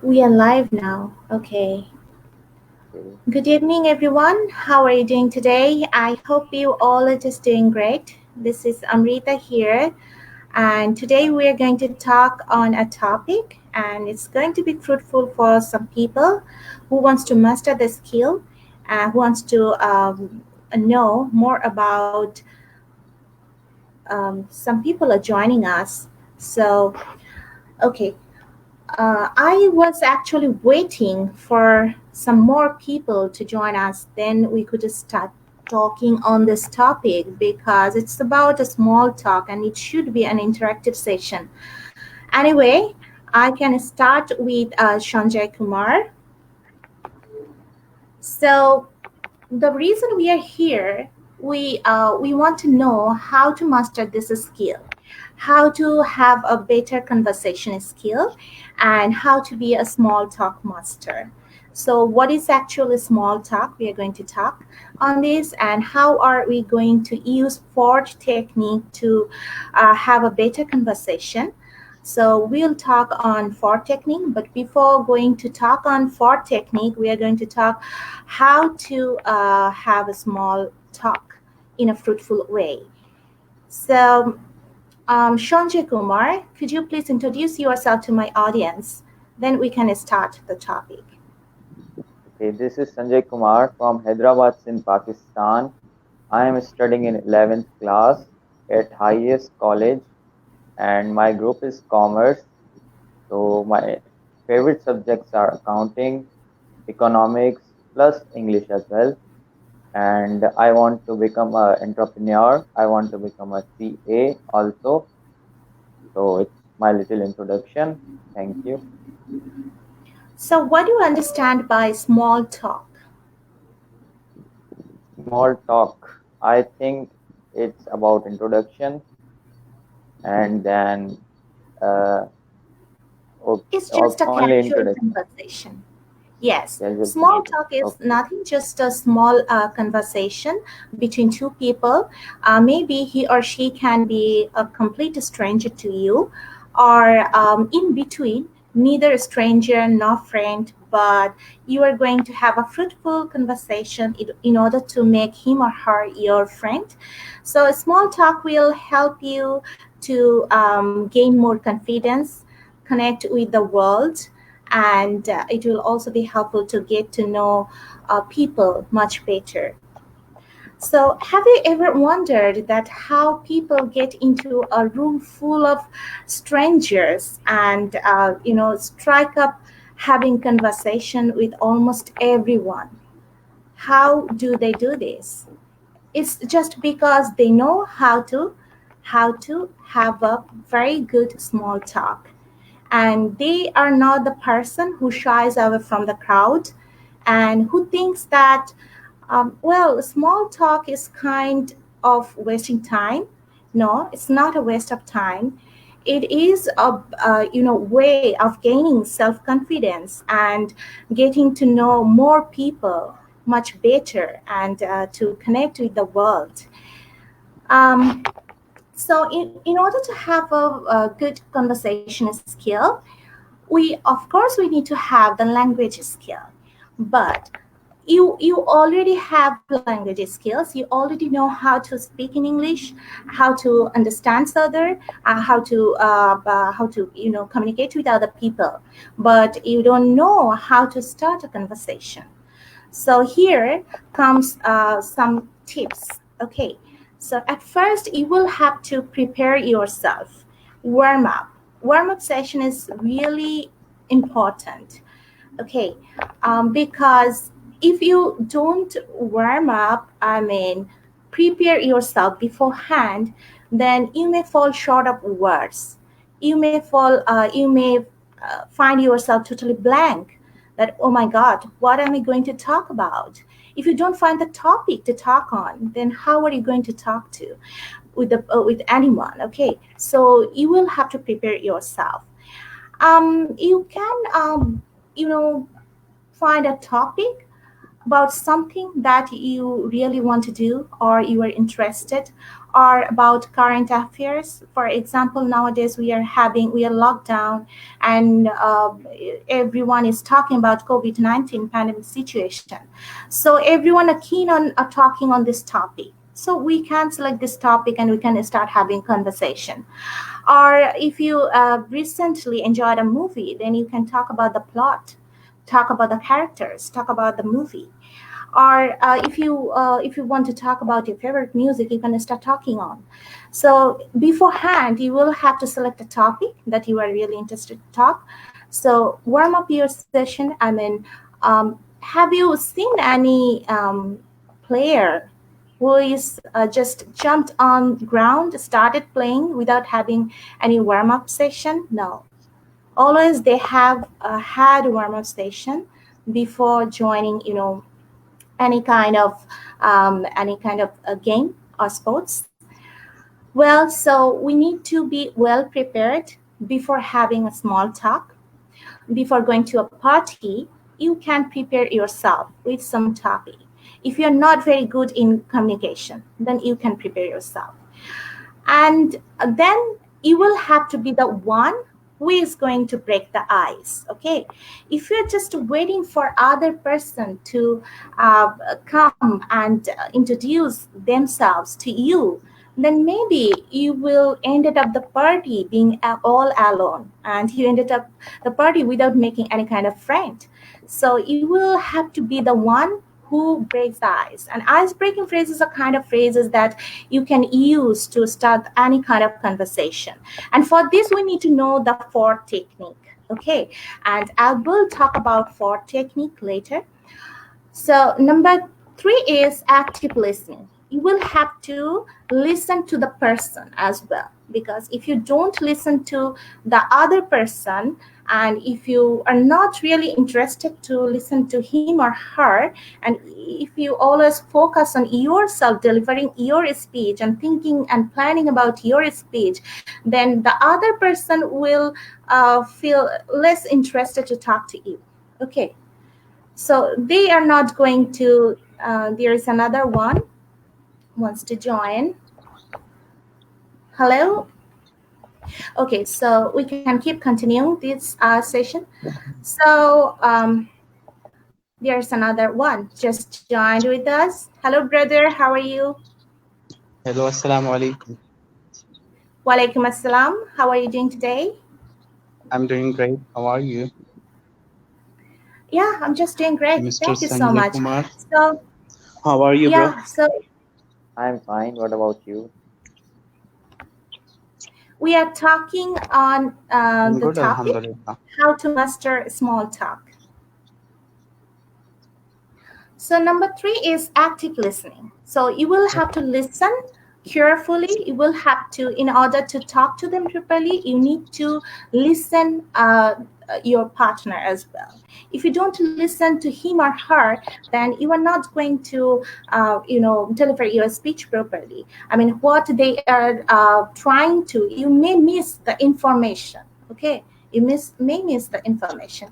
We are live now. Okay. Okay. Good evening, everyone. How are you doing today? I hope you all are just doing great. This is Amrita here, and today we are going to talk on a topic, and it's going to be fruitful for some people who wants to master the skill, who wants to know more about. Some people are joining us, so okay. I was actually waiting for some more people to join us. Then we could start talking on this topic because it's about a small talk and it should be an interactive session. Anyway, I can start with Sanjay Kumar. So the reason we are here, we want to know how to master this skill, how to have a better conversation skill, and how to be a small talk master. So what is actually small talk? We are going to talk on this, and how are we going to use ford technique to have a better conversation. So we'll talk on ford technique, but before going to talk on ford technique, we are going to talk how to have a small talk in a fruitful way. So, Sanjay Kumar, could you please introduce yourself to my audience? Then we can start the topic. Okay, this is Sanjay Kumar from Hyderabad in Pakistan. I am studying in 11th class at highest college and my group is commerce. So my favorite subjects are accounting, economics plus English as well. And I want to become an entrepreneur. I want to become a CA also. So it's my little introduction. Thank you. So, what do you understand by small talk? Small talk. I think it's about introduction and then uh, It's just a only casual introduction. conversation. Yes, Casual small conversation. talk is Okay. nothing, just a small conversation between two people. Maybe he or she can be a complete stranger to you, or in between, neither stranger nor friend, but you are going to have a fruitful conversation in order to make him or her your friend. So, small talk will help you to gain more confidence, connect with the world, and it will also be helpful to get to know people much better. So, have you ever wondered that how people get into a room full of strangers and strike up having conversation with almost everyone? How do they do this? It's just because they know how to have a very good small talk, and they are not the person who shies away from the crowd and who thinks that well, small talk is kind of wasting time. No, it's not a waste of time. It is a way of gaining self-confidence and getting to know more people much better, and to connect with the world. um, so in order to have a good conversation skill, we need to have the language skill. But you already have language skills. You already know how to speak in English, how to understand other, how to communicate with other people, but you don't know how to start a conversation. So here comes some tips. Okay, so at first you will have to prepare yourself, warm up. Warm up session is really important. Okay, because if you don't warm up, I mean, prepare yourself beforehand, then you may fall short of words. You may find yourself totally blank. That, oh my God, what am I going to talk about? If you don't find the topic to talk on, then how are you going to talk to with anyone? Okay, so you will have to prepare yourself. You can you know find a topic about something that you really want to do or you are interested, or about current affairs. For example, nowadays we are locked down, and everyone is talking about COVID-19 pandemic situation. So everyone are keen on talking on this topic. So we can select this topic and we can start having conversation. Or if you recently enjoyed a movie, then you can talk about the plot, talk about the characters, talk about the movie. Or if you want to talk about your favorite music, you can start talking on. So beforehand you will have to select a topic that you are really interested to talk. So warm up your session. I mean, have you seen any player who is just jumped on ground, started playing without having any warm up session? No, always they have had warm up session before joining, any kind of a game or sports. Well, so we need to be well prepared before having a small talk. Before going to a party, you can prepare yourself with some topic. If you're not very good in communication, then you can prepare yourself. And then you will have to be the one who is going to break the ice. Okay, if you're just waiting for other person to come and introduce themselves to you, then maybe you will ended up the party being all alone, and you ended up the party without making any kind of friend. So you will have to be the one who breaks the ice. And ice breaking phrases are kind of phrases that you can use to start any kind of conversation. And for this, we need to know the four technique. Okay, and I will talk about four technique later. So number three is active listening. You will have to listen to the person as well, because if you don't listen to the other person, and if you are not really interested to listen to him or her, and if you always focus on yourself delivering your speech and thinking and planning about your speech, then the other person will feel less interested to talk to you. Okay, so they are not going to, there is another one wants to join. Hello. Okay, so we can keep continuing this session. So there's another one just joined with us. Hello, brother. How are you? Hello, assalamu alaikum. Walaikum assalam. How are you doing today? I'm doing great. How are you, Yeah, I'm just doing great. Mr. Thank you so Sanjay much. Kumar? So How are you, bro? yeah, so I'm fine. What about you? we are talking on I'm the good, topic alhamdulillah. how to master small talk. So number three is active listening. So you will have to listen carefully. You will have to, in order to talk to them properly, you need to listen your partner as well. If you don't listen to him or her, then you are not going to, deliver your speech properly. I mean, what they are trying to, you may miss the information. Okay, may miss the information.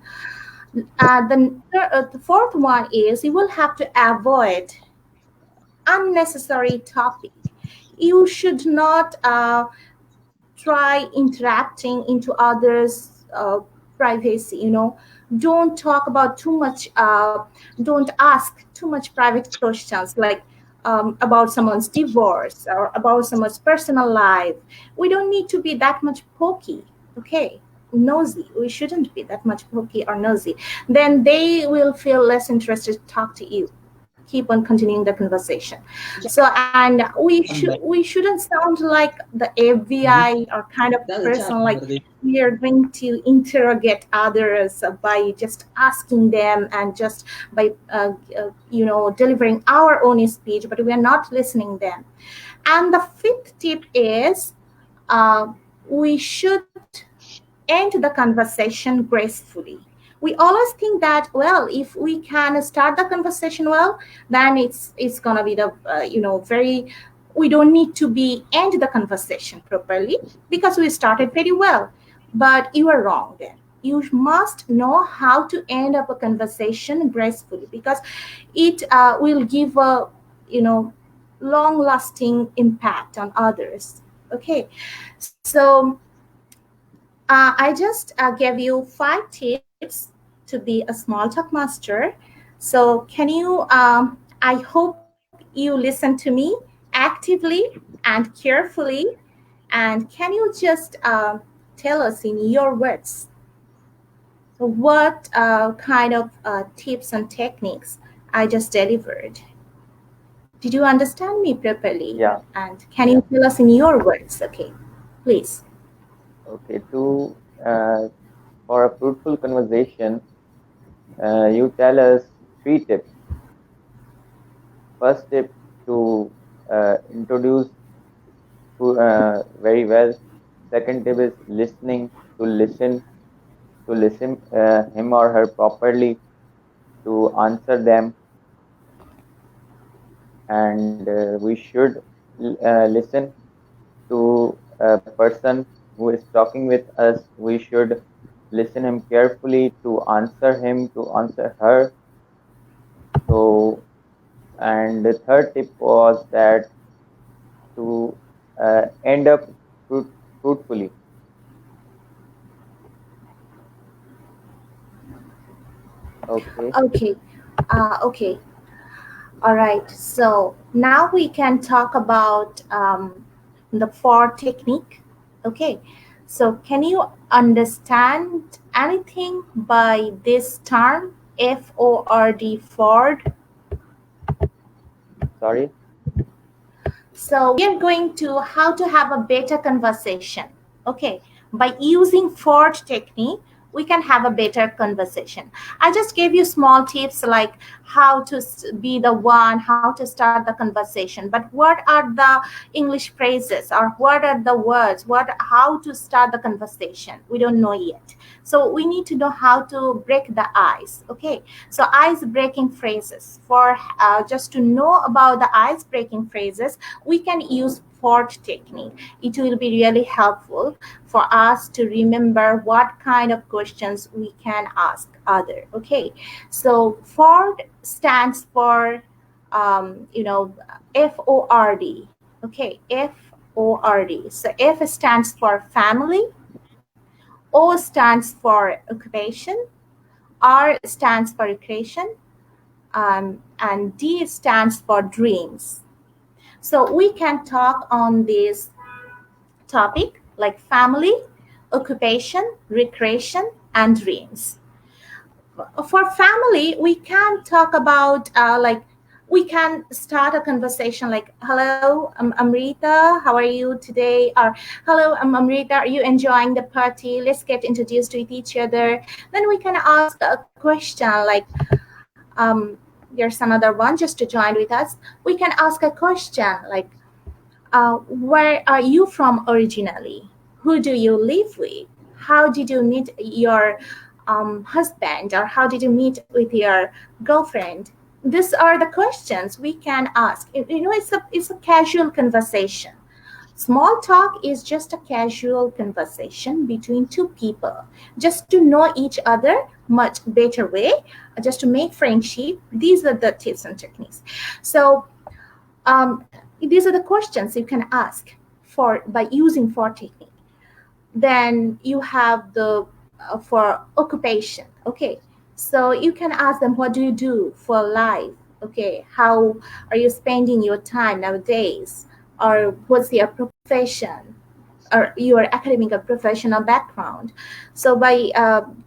The fourth one is you will have to avoid unnecessary topic. You should not try interrupting into others' privacy. Don't talk about too much. Don't ask too much private questions like about someone's divorce or about someone's personal life. We don't need to be that much pokey. Okay, nosy. We shouldn't be that much pokey or nosy. Then they will feel less interested to talk to you. Keep on continuing the conversation. So, and we shouldn't sound like the FBI or kind of person like we are going to interrogate others by just asking them and just by delivering our own speech, but we are not listening them. And the fifth tip is we should end the conversation gracefully. We always think that, well, if we can start the conversation well, then it's gonna be the very, we don't need to be end the conversation properly because we started very well. But you are wrong then. You must know how to end up a conversation gracefully, because it will give a, long lasting impact on others. Okay, so I just gave you 5 tips to be a small talk master. So, can you? I hope you listen to me actively and carefully. And can you just tell us in your words what kind of tips and techniques I just delivered? Did you understand me properly? Yeah. And can you tell us in your words? Okay, please. Okay. To for a fruitful conversation, you tell us 3 tips. First tip to introduce very well. Second tip is listening to listen him or her properly, to answer them, and we should listen to a person who is talking with us. We should listen him carefully to answer him, to answer her. So, and the third tip was that to end up fruitfully. Okay. Okay. Okay. All right. So now we can talk about the FORD technique. Okay. So can you understand anything by this term, FORD, Ford? Sorry. So we are going to how to have a better conversation. Okay, by using Ford technique, we can have a better conversation. I just gave you small tips like how to be the one, how to start the conversation. But what are the English phrases or what are the words? What how to start the conversation? We don't know yet. So we need to know how to break the ice. Okay, so ice breaking phrases for just to know about the ice breaking phrases we can use Ford technique. It will be really helpful for us to remember what kind of questions we can ask other. Okay, so Ford stands for FORD. Okay, FORD. So F stands for family, O stands for occupation, R stands for recreation, and D stands for dreams. So we can talk on this topic like family, occupation, recreation, and dreams. For family, we can talk about we can start a conversation like, "Hello, I'm Amrita. How are you today?" Or "Hello, I'm Amrita. Are you enjoying the party? Let's get introduced with each other." Then we can ask a question like, "There's another one just to join with us." We can ask a question like, where are you from originally? Who do you live with? How did you meet your husband, or how did you meet with your girlfriend? These are the questions we can ask. It's a casual conversation. Small talk is just a casual conversation between two people, just to know each other much better way, just to make friendship. These are the tips and techniques. So these are the questions you can ask for by using for technique. Then you have the for occupation. Okay, so you can ask them, what do you do for life? Okay, how are you spending your time nowadays? Or what's your profession, or your academic or professional background? So by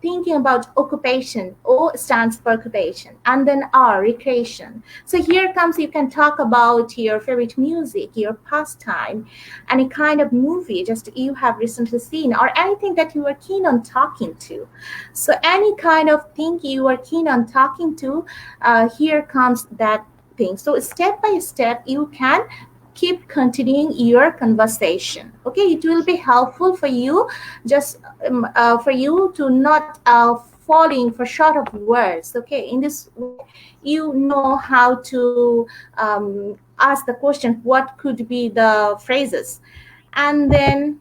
thinking about occupation, O stands for occupation, and then R, recreation. So here comes, you can talk about your favorite music, your pastime, any kind of movie just you have recently seen, or anything that you are keen on talking to. So any kind of thing you are keen on talking to, here comes that thing. So step by step, you can keep continuing your conversation. Okay, it will be helpful for you, just for you to not falling for short of words. Okay, in this way you know how to ask the question, what could be the phrases. And then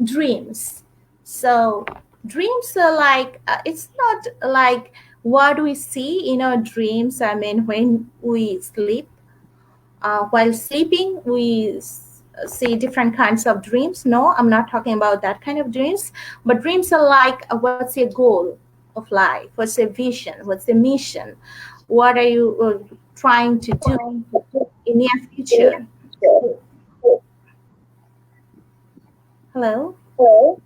dreams. So dreams are like, it's not like What we see in our dreams, I mean, when we sleep, while sleeping, we see different kinds of dreams. No, I'm not talking about that kind of dreams, but dreams are like what's your goal of life? What's your vision? What's your mission? What are you trying to do in near future? Hello? Hello,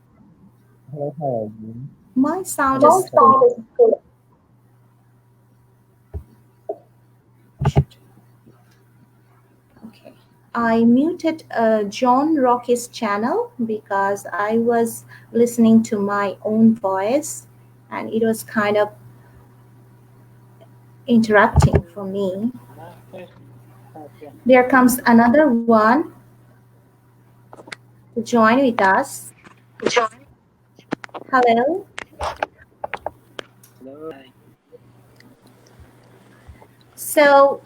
how are you? My sound Hello, is sir. okay. I muted John Rocky's channel because I was listening to my own voice and it was kind of interrupting for me. There comes another one to join with us. Hello. So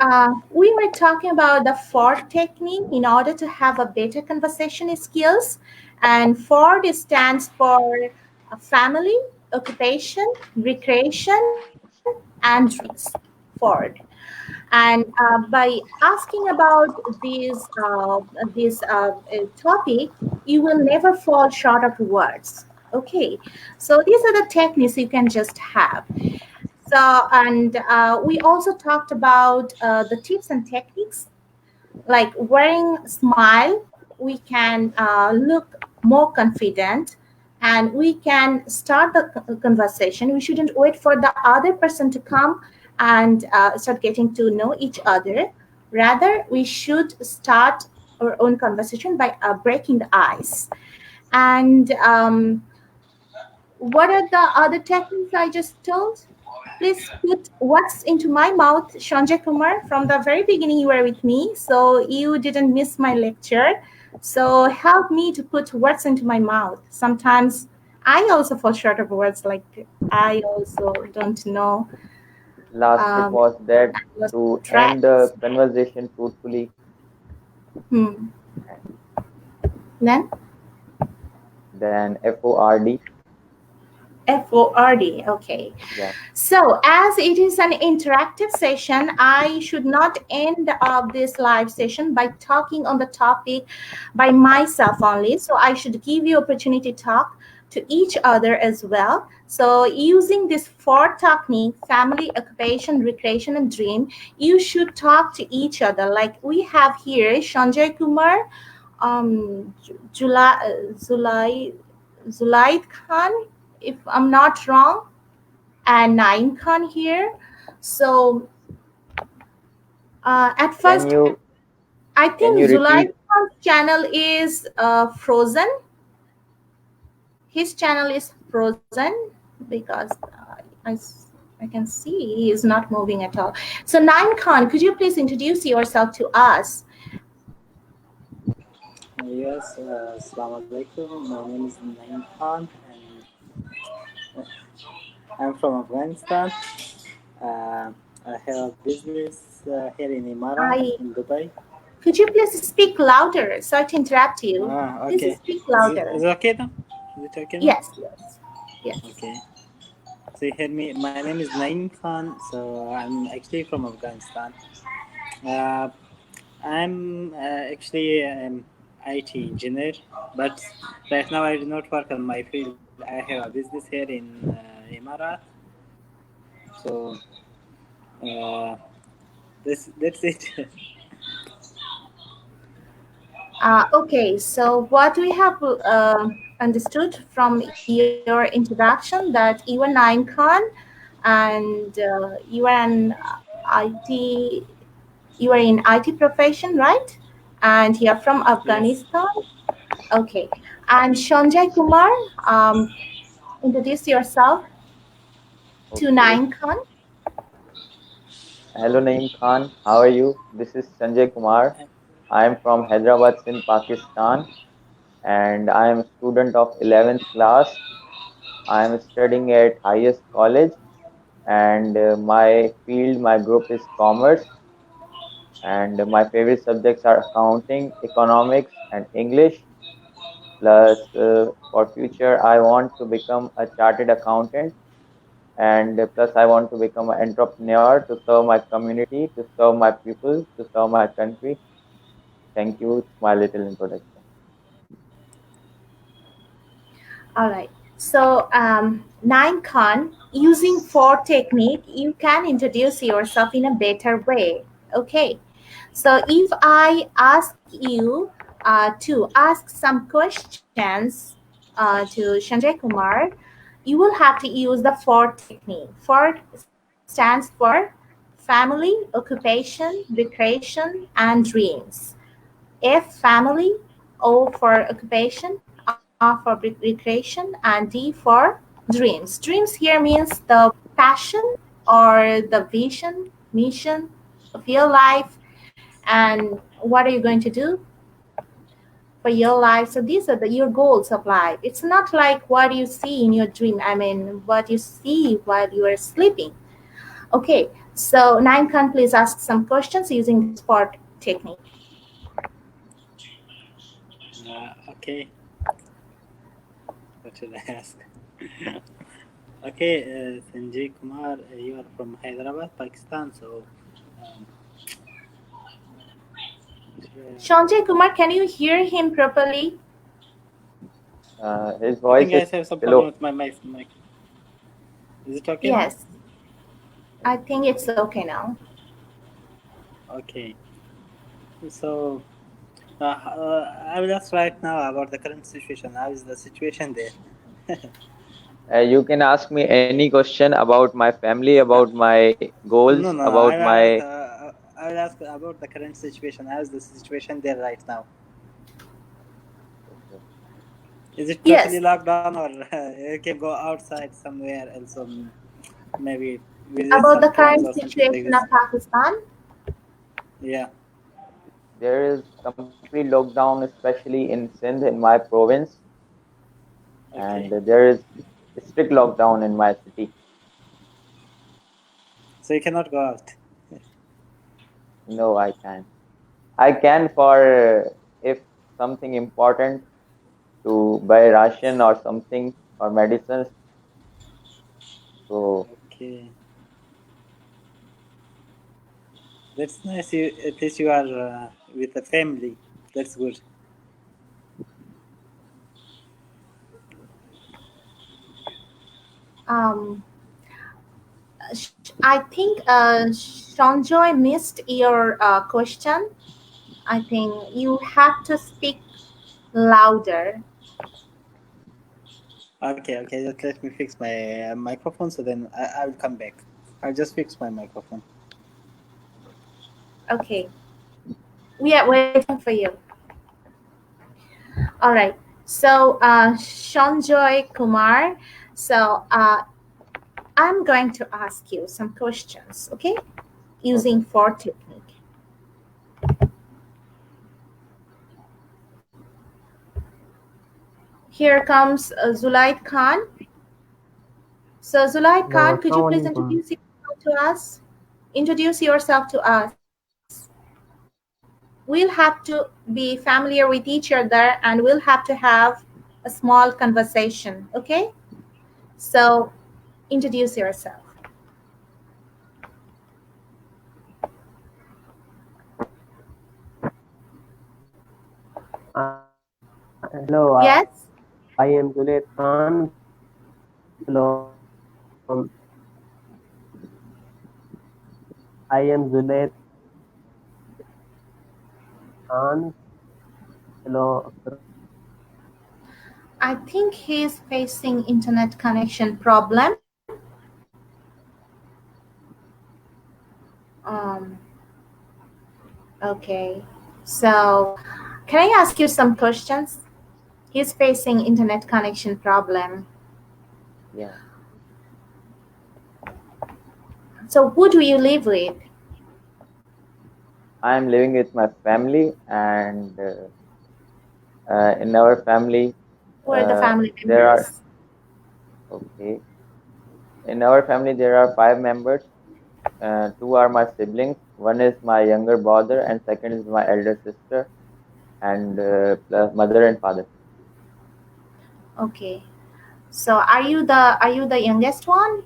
we were talking about the Ford technique in order to have a better conversation skills. And Ford stands for family, occupation, recreation, and dreams. Ford. And by asking about this topic, you will never fall short of words. Okay, so these are the techniques you can just have. So, and we also talked about the tips and techniques like wearing smile. We can look more confident, and we can start the conversation. We shouldn't wait for the other person to come and start getting to know each other. Rather, we should start our own conversation by breaking the ice. And what are the other techniques I just told? Please put what's into my mouth, Sanjay Kumar. From the very beginning, you were with me, so you didn't miss my lecture. So help me to put words into my mouth. Sometimes I also fall short of words, like I also don't know. Last tip Um, was that I lost to end tracks. the conversation truthfully, Hmm. Then then FORD. FORD. Okay. Yeah, So, as it is an interactive session, I should not end this live session by talking on the topic by myself only. So, I should give you opportunity to talk to each other as well. So, using this four technique, family, occupation, recreation, and dream, you should talk to each other. Like we have here, Sanjay Kumar, Zulai, Zulaid Khan, if I'm not wrong, and Naim Khan here. So at can first, you I can think you Zulai repeat? Khan's channel is frozen. His channel is frozen because I can see he is not moving at all. So Naim Khan, could you please introduce yourself to us? Yes, Assalamu alaikum. My name is Naeem Khan, and I'm from Afghanistan. Uh, I have a business here in Emirat, I in Dubai. Could you please speak louder? Sorry to interrupt you. Please Okay. speak Is louder. it okay now? Is it okay now? Yes, yes, yes. Okay. So you hear me? My name is Naeem Khan. So I'm actually from Afghanistan. Uh, I'm actually an IT engineer, but right now I do not work on my field. I have a business here in Emirat. So uh, that's it. Okay, so what we have understood from your introduction that you are Naim Khan and you are an IT, you are in IT profession, right? And you're from Yes. Afghanistan. Okay, and Sanjay Kumar, introduce yourself to Okay. Naim Khan. Hello, Naeem Khan. How are you? This is Sanjay Kumar. I am from Hyderabad, in Pakistan, and I am a student of 11th class. I am studying at highest college, and my field, my group is commerce, and my favorite subjects are accounting, economics, and English. Plus, for future, I want to become a chartered accountant, and plus I want to become an entrepreneur to serve my community, to serve my people, to serve my country. Thank you. It's my little introduction. All right. So, Nine Khan, using four technique, you can introduce yourself in a better way. Okay. So, if I ask you to ask some questions to Sanjay Kumar, you will have to use the FOR technique. FOR stands for family, occupation, recreation, and dreams. F family, O for occupation, R for recreation, and D for dreams. Dreams here means the passion or the vision, mission of your life, and what are you going to do for your life. So these are your goals of life. It's not like what you see in your dream. I mean, what you see while you are sleeping. Okay, so Nine can please ask some questions using this part technique. Okay, what should I ask? Okay, Sanjay Kumar, you are from Hyderabad, Pakistan. So, um, Sanjay Kumar, can you hear him properly? His I think voice I is have some problem below. with my mic. Is it okay now? Yes, I think it's okay now. Okay, so I will ask right now about the current situation. How is the situation there? You can ask me any question about my family, Uh, about my goals, no, about my. I will ask about the current situation. How is the situation there right now? Okay. Is it totally Yes, locked down, or you can go outside somewhere else, maybe visit about some the friends current or something like situation of this? Pakistan. Yeah. There is complete lockdown, especially in Sindh, in my province, and Okay. there is strict lockdown in my city. So you cannot go out. No, I can't. I can for if something important to buy ration or something or medicines. So Okay. That's nice. You at least you are with a family. That's good. Um, I think Sanjoy missed your question. I think you have to speak louder. Okay. Okay. Just let me fix my microphone. So then I will come back. I'll just fix my microphone. Okay, we are waiting for you. All right. So, Sanjoy Kumar. So, I'm going to ask you some questions, okay? okay. Using four technique. Here comes Zulaid Khan. So, Zulaid Hello, Khan, could you Assalamu please alaikum. introduce yourself to us? Introduce yourself to us. We'll have to be familiar with each other and we'll have to have a small conversation, okay? So, introduce yourself. Hello, Yes? I am Junaid Khan from. I am Junaid Khan. Hello, I think he's facing internet connection problem. Um, okay. So, can I ask you some questions? He's facing internet connection problem. Yeah. So, who do you live with? I am living with my family, and in our family, Who are the family there are members? okay. In our family, there are five members. Two are my siblings. One is my younger brother, and second is my elder sister, and plus mother and father. Okay. So, are you the youngest one?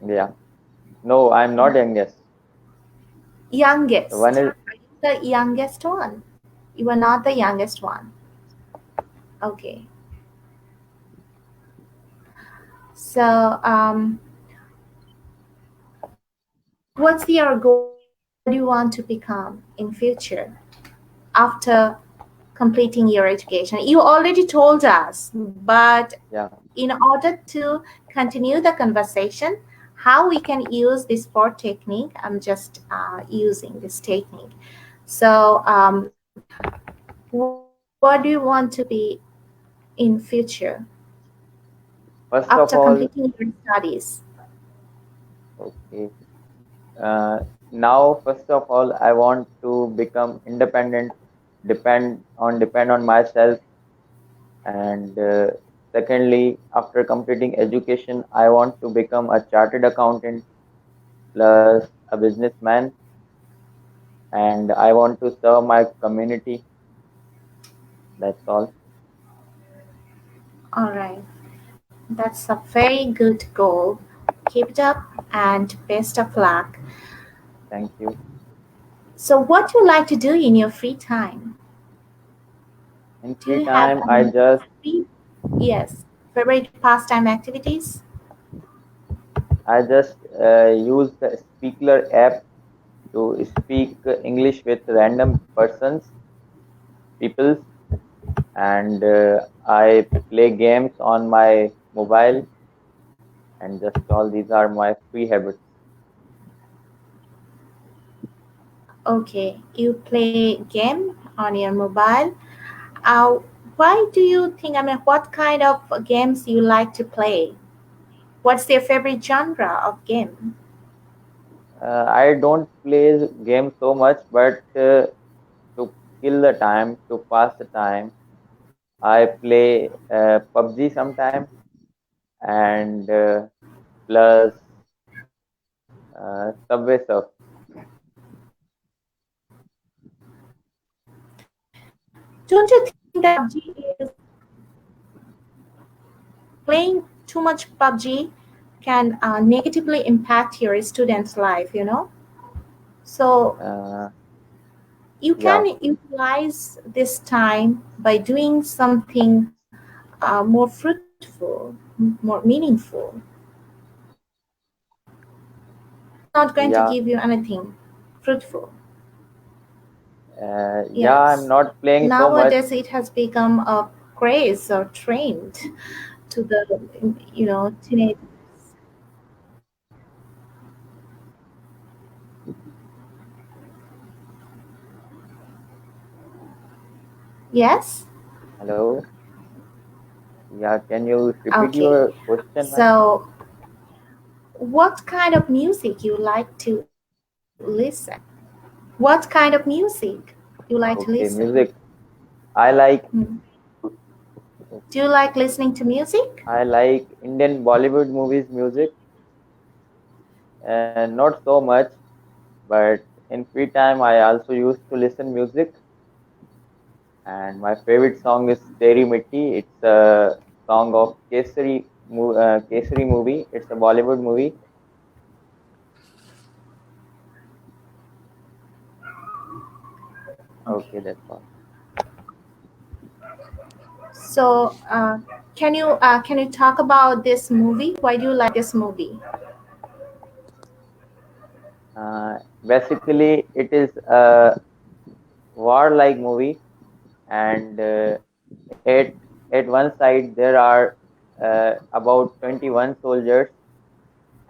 Yeah. No, I'm not youngest. One Youngest. is, Are you the youngest one? You are not the youngest one. Okay. So, what's your goal? What do you want to become in future after completing your education? You already told us, but yeah. in order to continue the conversation, how we can use this for technique, I'm just using this technique. So, what do you want to be in future First after of all, completing your studies? okay. Uh, Now, first of all, I want to become independent, depend on myself, and secondly, after completing education, I want to become a chartered accountant plus a businessman, and I want to serve my community. That's all. All right, that's a very good goal. Keep it up and best of luck. Thank you. So, what do you like to do in your free time? In Do free you have time, I any just free, yes, favorite pastime activities? I just use the speaker app to speak English with random persons, peoples, and I play games on my mobile, and just all these are my free habits. Okay, you play game on your mobile. Uh, why do you think? I mean, what kind of games you like to play? What's your favorite genre of game? I don't play games so much, but to kill the time, to pass the time, I play PUBG sometime, and plus Subway Surf. Don't you think that PUBG is playing too much PUBG can negatively impact your student's life? So Uh, you yeah, can utilize this time by doing something more fruitful, more meaningful. It's not going to give yeah, you anything fruitful. yeah. I'm Yes. not playing so much. Nowadays, it has become a craze or trend to the, teenagers. Yes. Hello. Yeah, can you repeat Okay. your question, ma'am? So, what kind of music you like to listen? What kind of music you like to Okay, listen? music. I like Hmm. Do you like listening to music? I like Indian Bollywood movies music, and not so much, but in free time I also used to listen music. And my favorite song is Teri Mitti. It's a song of Kesari movie. It's a Bollywood movie. Okay. Okay, that's all. So, can you talk about this movie? Why do you like this movie? Basically, it is a war-like movie, and at at one side there are about 21 soldiers,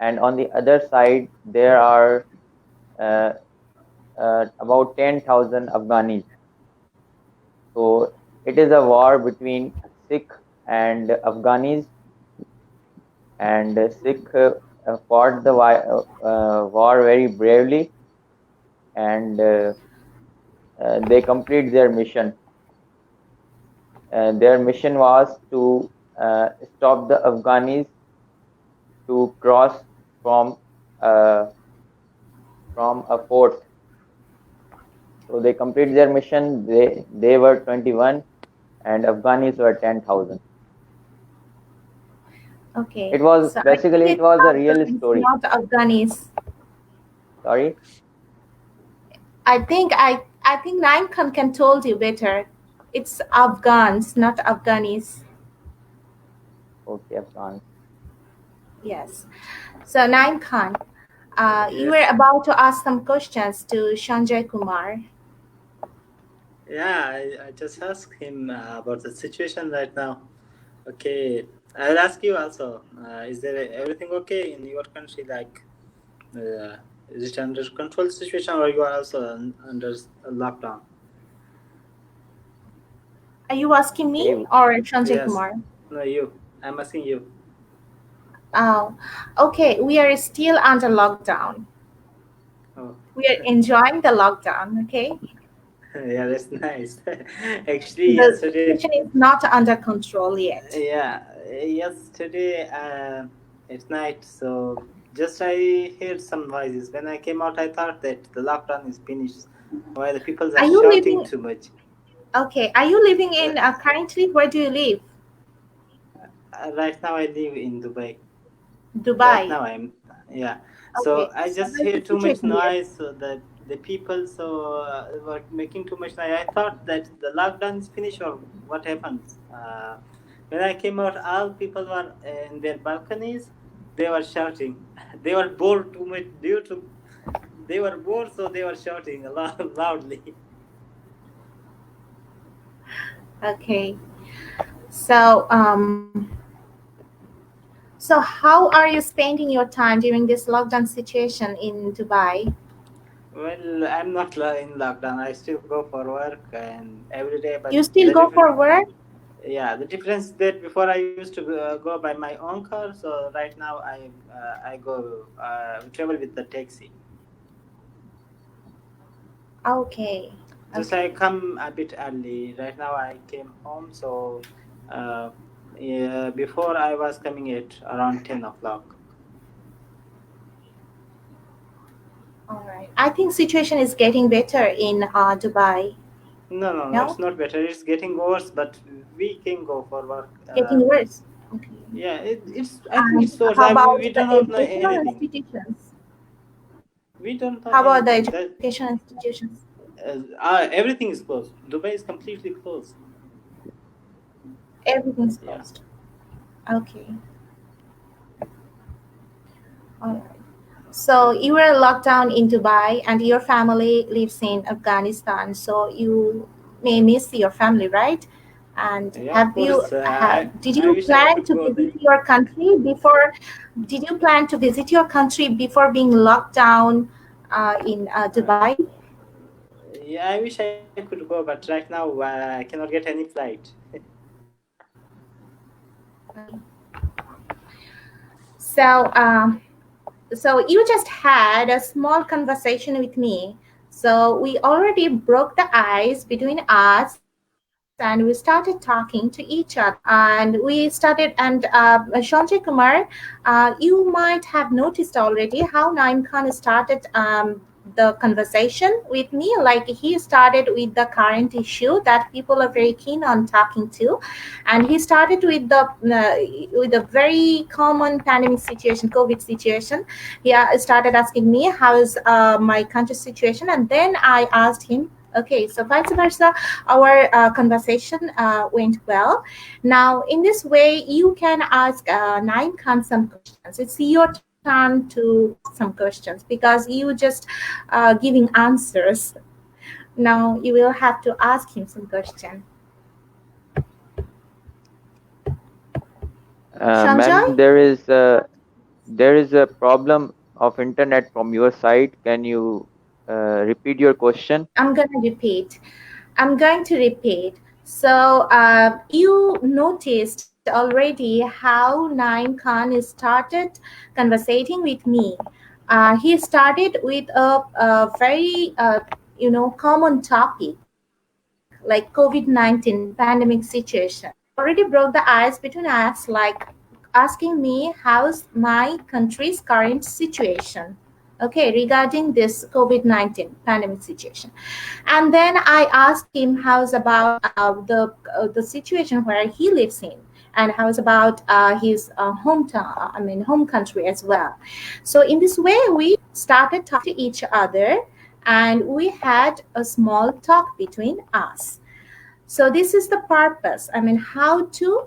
and on the other side there are uh, about 10,000 Afghanis. So it is a war between Sikh and Afghanis, and Sikh fought the war very bravely, and they complete their mission. Their mission was to stop the Afghanis to cross from uh, from a fort. So they complete their mission. They were 21 and Afghanis were 10,000. Okay, It was so I think basically it it's was a real Afghans, story. not Afghanis. Sorry. I think Naim Khan can told you better. It's Afghans, not Afghanis. Okay, Afghans. Yes. So Naim Khan, you were Yes. about to ask some questions to Sanjay Kumar. Yeah, I just asked him about the situation right now. Okay, I'll ask you also. Is there everything okay in your country? Like, is it under control situation, or you are also under lockdown? Are you asking me Okay. or Sanjay Yes. Kumar? No, you. I'm asking you. Oh, okay. We are still under lockdown. Oh, We are enjoying the lockdown. Okay. yeah, that's nice. Actually, The yesterday, situation is not under control yet. yeah, yesterday at night. So just I heard some noises. When I came out, I thought that the lockdown is finished. Why the people are Are you shouting living? too much? Okay. Are you living Uh, in currently? Where do you live? right now, I live in Dubai. Right Dubai. now, I'm yeah. So Okay. I So just how's hear the too much situation there? noise. So that the people were making too much noise. I thought that the lockdown is finished or what happens. When I came out, all people were in their balconies. They were shouting. They were bored too much due to they were bored, so they were shouting loudly. Okay. So so how are you spending your time during this lockdown situation in Dubai? Well, I'm not in lockdown. I still go for work and every day, but You still go for work? yeah, the difference is that before I used to go by my own car, so right now I go travel with the taxi. Okay. Just Okay. I come a bit early. Right now I came home, so uh, yeah, before I was coming at around 10 o'clock. All right. I think situation is getting better in Dubai. No, no, no, it's No? not better. It's getting worse, but we can go for work. Getting worse. Okay. Yeah, it's. I think And it's worse. how We about do the not know educational anything. institutions? We don't know How about the anything. That educational institutions? everything is closed. Dubai is completely closed. Everything's Yeah. closed. Okay. All right. So you were locked down in Dubai and your family lives in Afghanistan. So you may miss your family, right? And Yeah, of course. did I you wish I plan could to go there. visit your country before? Did you plan to visit your country before being locked down in Uh, Dubai? yeah, I wish I could go, but right now I cannot get any flight. Okay. So, so you just had a small conversation with me. So we already broke the ice between us and we started talking to each other. And we started, and Shanjay Kumar, you might have noticed already how Naim Khan started the conversation with me. Like he started with the current issue that people are very keen on talking to, and he started with a very common pandemic situation, COVID situation. He started asking me how is my country's situation, and then I asked him. Okay, so vice versa, our conversation went well. Now, in this way, you can ask Naim Khan some questions. It's your turn to ask some questions because you just giving answers. Now, you will have to ask him some question. Ma'am, Shanjay, there is a problem of internet from your side. Can you repeat your question? I'm gonna repeat. I'm going to repeat. So you noticed already how Naim Khan started conversating with me. He started with a very common topic like COVID-19 pandemic situation. He already broke the ice between us, like asking me how's my country's current situation. Okay, regarding this COVID-19 pandemic situation. And then I asked him how's about the situation where he lives in. and how about his hometown, I mean, home country as well. So in this way, we started talking to each other, and we had a small talk between us. So this is the purpose. I mean, how to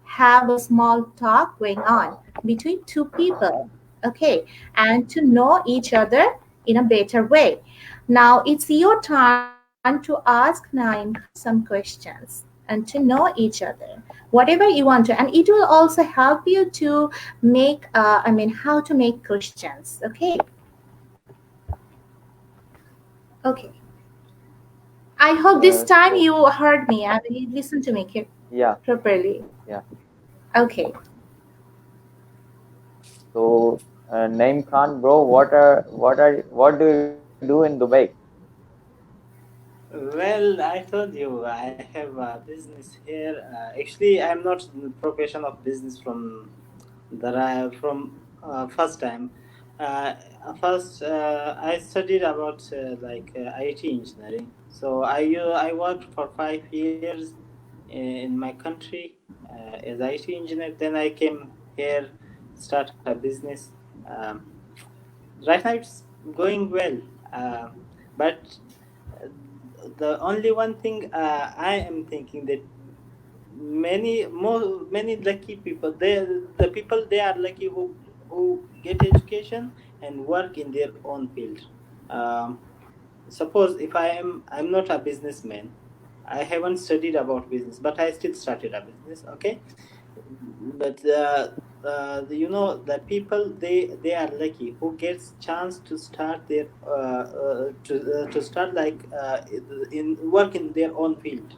have a small talk going on between two people, okay, and to know each other in a better way. Now it's your turn to ask Naim Khan some questions and to know each other, whatever you want to, and it will also help you to make, I mean, how to make questions. Okay, okay. I hope this time So you heard me and you listened to me yeah, properly. yeah. Okay. So Naim Khan, bro, what do you do in Dubai? Well, I told you I have a business here. Actually, I'm not in the profession of business from first time. Uh, First, I studied about IT engineering. So I worked for 5 years in my country as IT engineer. Then I came here, started a business. Um, right now it's going well, but uh, the only one thing I am thinking that many lucky people, the people they are lucky who get education and work in their own field. um, Suppose if I'm not a businessman, I haven't studied about business, but I still started a business, okay. But the people, they are lucky who gets chance to start their to start in work in their own field.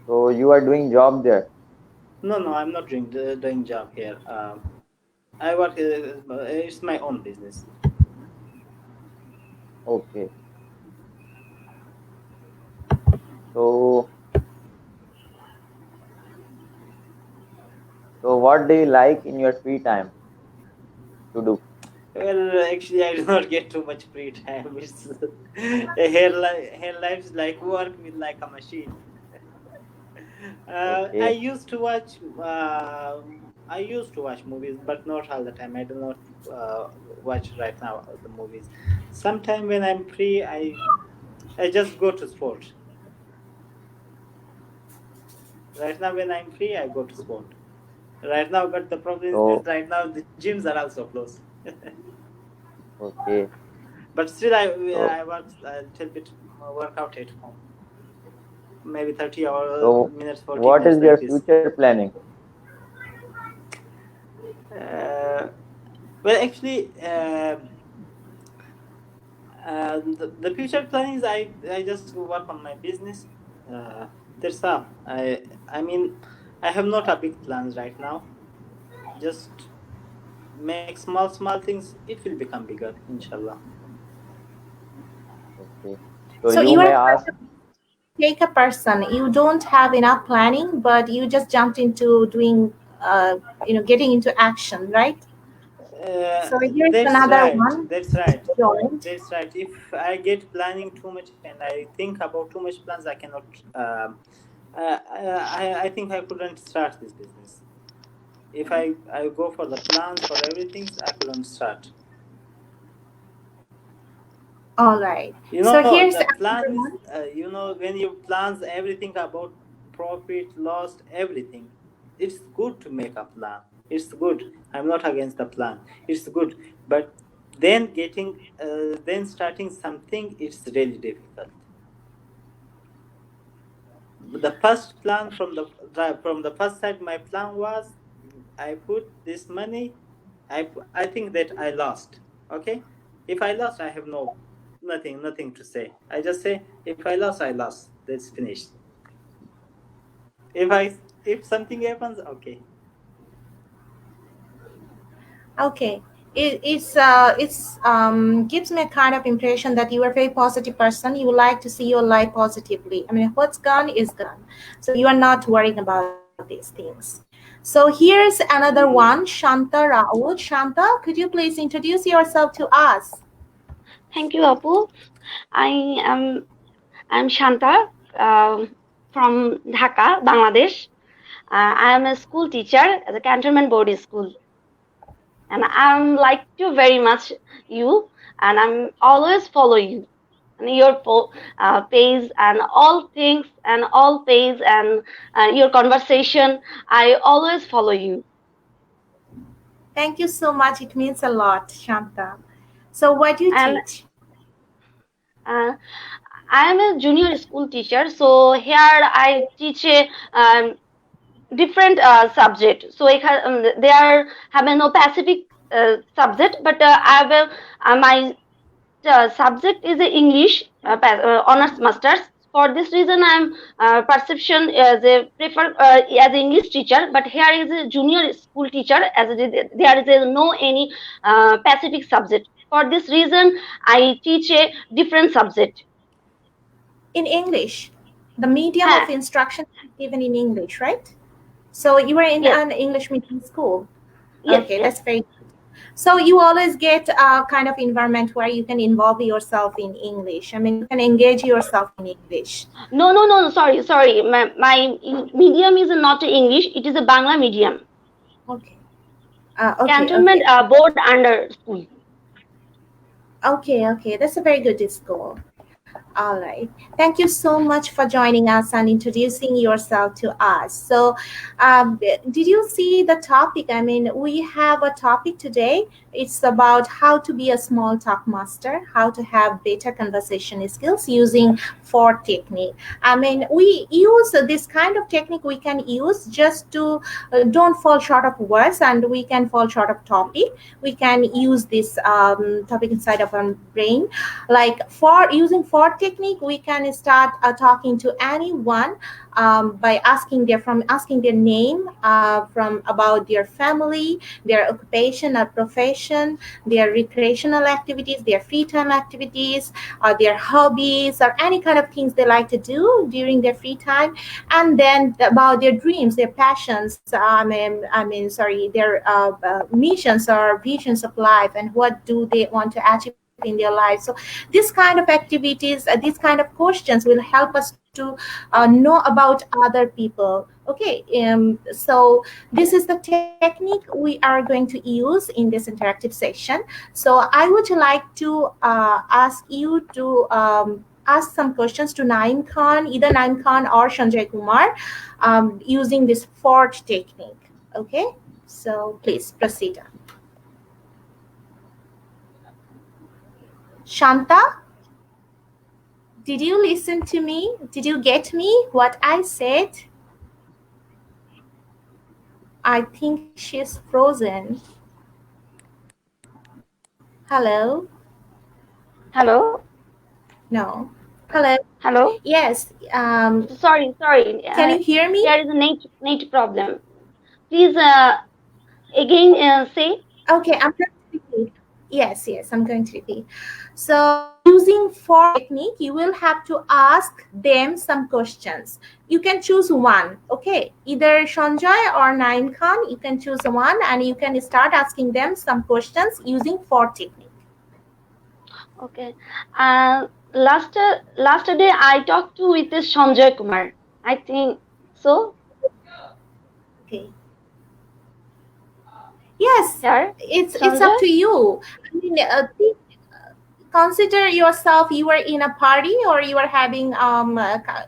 So you are doing job there. No, I'm not doing job here. I work. It's my own business. Okay. So what do you like in your free time to do? Well, actually, I do not get too much free time. It's hair life is like work with like a machine. I Okay. used to watch. I used to watch movies, but not all the time. I do not watch right now the movies. Sometime when I'm free, I just go to sport. Right now, when I'm free, I go to sport. Right now, but the problem is So that right now the gyms are also closed. okay. But still, So I work a little bit workout at home. Maybe 30 hour so minutes, 40 what minutes is your like this. future planning? Uh, well, actually, the future planning is I just work on my business. That's all. I mean, I have not a big plans right now. Just make small things. It will become bigger, inshallah. Okay. So So you you are may kind ask. of take a person. You don't have enough planning, but you just jumped into doing, getting into action, right? So here's That's another right. one That's right. joint. That's right. If I get planning too much and I think about too much plans, I cannot. I think I couldn't start this business. If I go for the plans for everything, I couldn't start. All right. You So know, here's the another plan is, one. when you plans everything about profit, loss, everything, it's good to make a plan. It's good. I'm not against the plan. It's good. But then starting something, it's really difficult. The first plan from the first side, my plan was, I put this money. I think that I lost. Okay, if I lost, I have nothing to say. I just say, if I lost, I lost. That's finished. If something happens, okay. Okay. It's gives me a kind of impression that you are a very positive person. You like to see your life positively. I mean, what's gone is gone. So you are not worrying about these things. So here's another one, Mm, Shanta Raul. Shanta, could you please introduce yourself to us? Thank you, Apu. I am I'm Shanta. Um, from Dhaka, Bangladesh. I am a school teacher at the Cantonment Boarding School, and I'm like you very much you, and I'm always follow you and your page and all things and all page and your conversation. I always follow you. Thank you so much. It means a lot, Shanta. So, what do you And teach? uh, I am a junior school teacher, so here I teach a different subject. So there have no Pacific subject, but I have my subject is English honors masters. For this reason, I'm perception as a prefer as English teacher. But here is a junior school teacher as there is no any Pacific subject. For this reason, I teach a different subject. In English. The medium Huh. of instruction is given in English, right? So, you were in Yes, an English medium school. yes, Okay, yes. that's very good. So, you always get a kind of environment where you can involve yourself in English. I mean, you can engage yourself in English. No, no, no. Sorry, sorry. My medium is not English. It is a Bangla medium. Okay. Okay, Cantonment okay. board under school. Okay. That's a very good school. All right. Thank you so much for joining us and introducing yourself to us. So, did you see the topic? I mean, we have a topic today. It's about how to be a small talk master, how to have better conversation skills using four technique. I mean, we use this kind of technique we can use just to don't fall short of words and we can fall short of topic. We can use this topic inside of our brain like for using for technique we can start talking to anyone by asking their name from about their family, their occupation or profession, their recreational activities, their free time activities, or their hobbies or any kind of things they like to do during their free time, and then about their dreams, their passions, sorry, their missions or visions of life, and what do they want to achieve in their life. So this kind of activities, these kind of questions will help us to know about other people. Okay, so this is the technique we are going to use in this interactive session. So I would like to ask you to ask some questions to Naim Khan, either Naim Khan or Sanjay Kumar, using this Ford technique. Okay, so please proceed. Shanta, did you listen to me? Did you get me what I said? I think she's frozen. Hello? Hello, No. Hello? hello. Yes. Sorry, sorry. Can you hear me? Here is a net problem. Please again say. Okay, I'm going to repeat. Yes, I'm going to repeat. So using for technique, you will have to ask them some questions. You can choose one, okay? Either Sanjay or Naim Khan, you can choose one and you can start asking them some questions using for technique. Okay. Last day I talked to with this Sanjay Kumar. I think so. Okay. Yes, Here, it's up Sanjay. to you. I mean, consider yourself you are in a party or you are having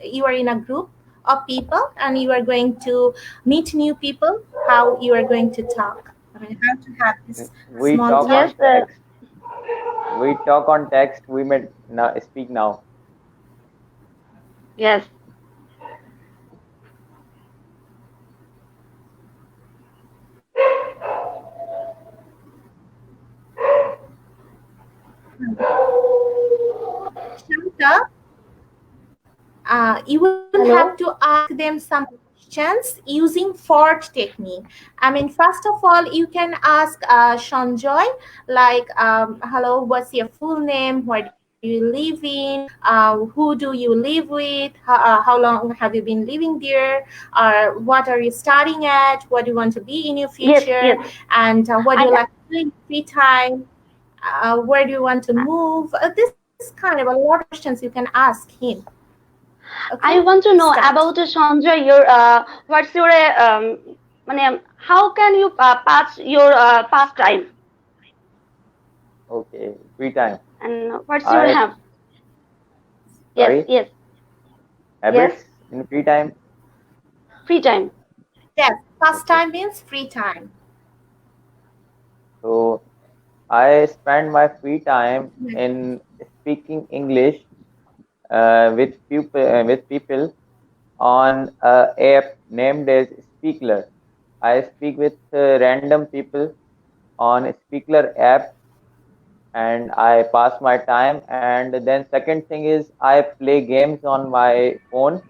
you are in a group of people and you are going to meet new people. How you are going to talk? I mean, how to have this We small talk Yes, on talk? text. We talk on text. We may now speak now. yes. Shanta, you will have to Hello. ask them some questions using Ford technique. I mean, first of all, you can ask Shanjoy, like, hello, what's your full name? Where do you live in? Who do you live with? How long have you been living there? Or what are you studying at? What do you want to be in your Yes, future? yes. And what do I you like to do in free time? Where do you want to move? This kind of a lot of questions you can ask him. Okay, I want to know start. about Sanjay. Your what's your how can you pass your pastime Okay, free time. and what's your I have? Yes, sorry, yes, yes. habits in free time. Free time. Yes, Okay, pastime means free time. so I spend my free time in speaking English with people on a app named as Speakler. I speak with random people on Speakler app and I pass my time. And then second thing is I play games on my phone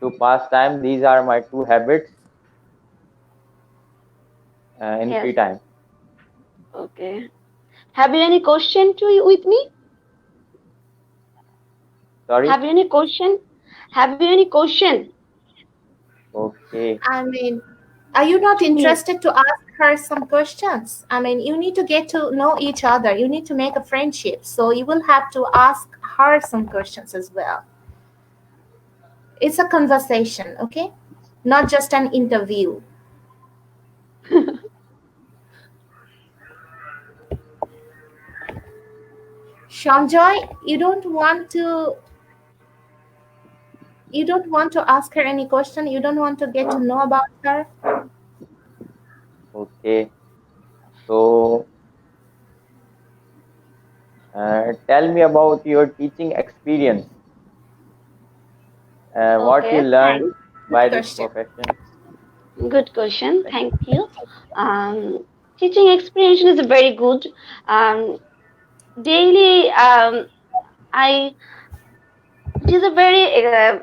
to pass time. These are my two habits in Yes. free time. Okay. Have you any question to you with me? Sorry. Have you any question? Have you any question Okay. I mean, are you not to me? interested to ask her some questions? I mean, you need to get to know each other. You need to make a friendship. So you will have to ask her some questions as well. It's a conversation, okay? Not just an interview. Shamjoy, you don't want to ask her any question. You don't want to get to know about her. Okay. So tell me about your teaching experience. What you Okay, learned thanks. Good by this question. profession. Good question. Thank you. Teaching experience is very good. Um, daily, I it is a very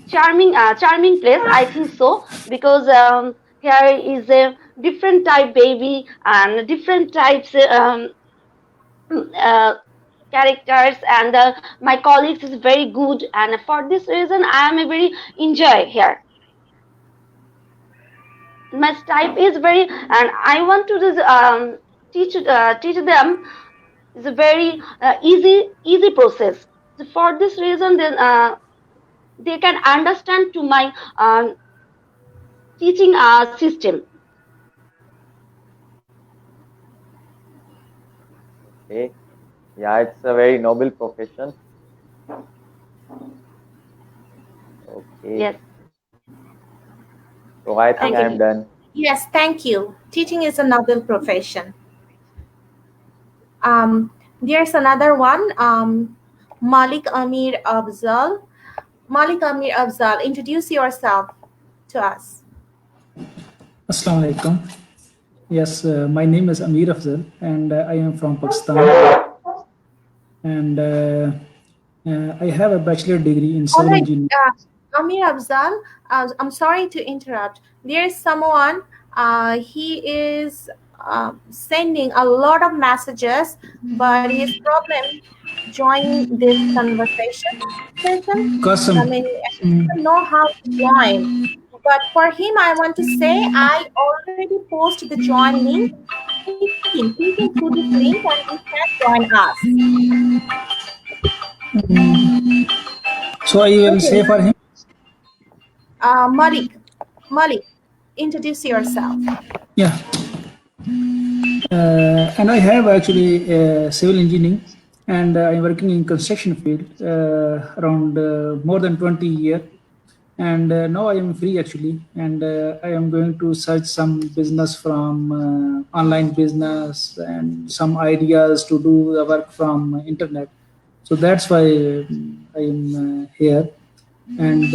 charming place. I think so because here is a different type baby and different types uh, characters, and my colleagues is very good. And for this reason, I am a very enjoy here. My type is very, and I want to just, teach them. It's a very easy process. So for this reason, then they can understand to my teaching system. Okay. Yeah, it's a very noble profession. Okay. Yes, So I think thank Okay. I'm you. done. Yes, thank you. Teaching is a noble profession. Um, there's another one. Malik Amir Afzal. Malik Amir Afzal, introduce yourself to us. Assalamu alaikum. Yes, my name is Amir Afzal, and I am from Pakistan. And I have a bachelor degree in All civil right, engineering. Amir Afzal, I'm sorry to interrupt. There's someone, he is sending a lot of messages, but his problem joining this conversation session. I Qasam. mean, he doesn't know how to join. But for him, I want to say I already post the join link. Click in through this link and you can join us. So I will Okay, say for him. Malik, introduce yourself. Yeah, and I have actually civil engineering, and I'm working in construction field around more than 20 years. And now I am free actually, and I am going to search some business from online business and some ideas to do the work from internet. So that's why I am here. And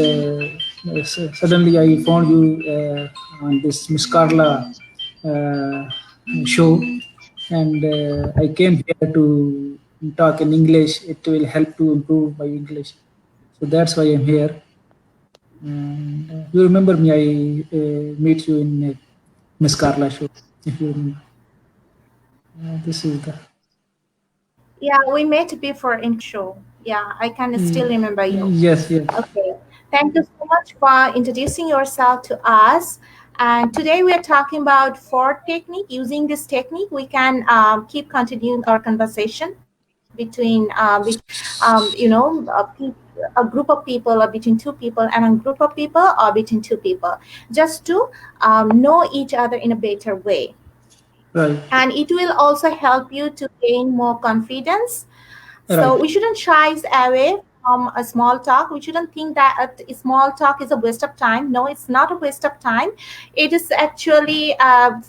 suddenly I found you on this Miss Carla show, and I came here to talk in English. It will help to improve my English. So that's why I'm here. And you remember me? I meet you in Miss Carla show. If you remember, this is the. Yeah, we met before in show. Yeah, I can still remember you. Yes, yes. Okay. Thank you so much for introducing yourself to us. And today we are talking about Ford technique. Using this technique, we can keep continuing our conversation between, a group of people or between two people and a group of people or between two people, just to know each other in a better way. Right. And it will also help you to gain more confidence. So Right. we shouldn't shy away from a small talk. We shouldn't think that a small talk is a waste of time. No, it's not a waste of time. It is actually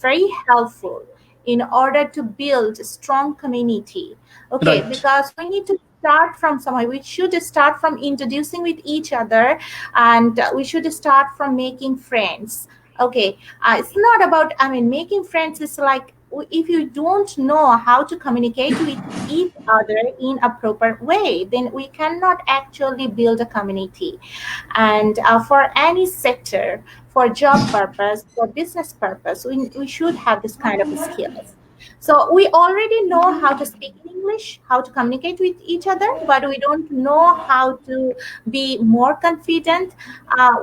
very helpful in order to build a strong community. Okay, Right. because we need to start from somewhere. We should start from introducing with each other, and we should start from making friends. Okay, it's not about, I mean, making friends is like, if you don't know how to communicate with each other in a proper way, then we cannot actually build a community. And for any sector, for job purpose, for business purpose, we should have this kind of skills. So we already know how to speak in English, how to communicate with each other, but we don't know how to be more confident.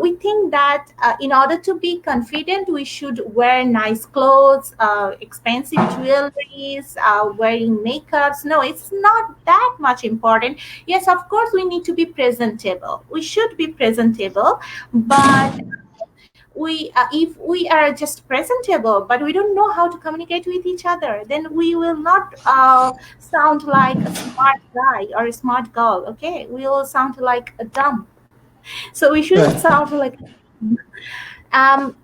We think that in order to be confident, we should wear nice clothes, expensive jewelries, wearing makeups. No, it's not that much important. Yes, of course, we need to be presentable. We should be presentable, but if we are just presentable but we don't know how to communicate with each other, then we will not sound like a smart guy or a smart girl. Okay, we will sound like a dumb. So we shouldn't Right. sound like um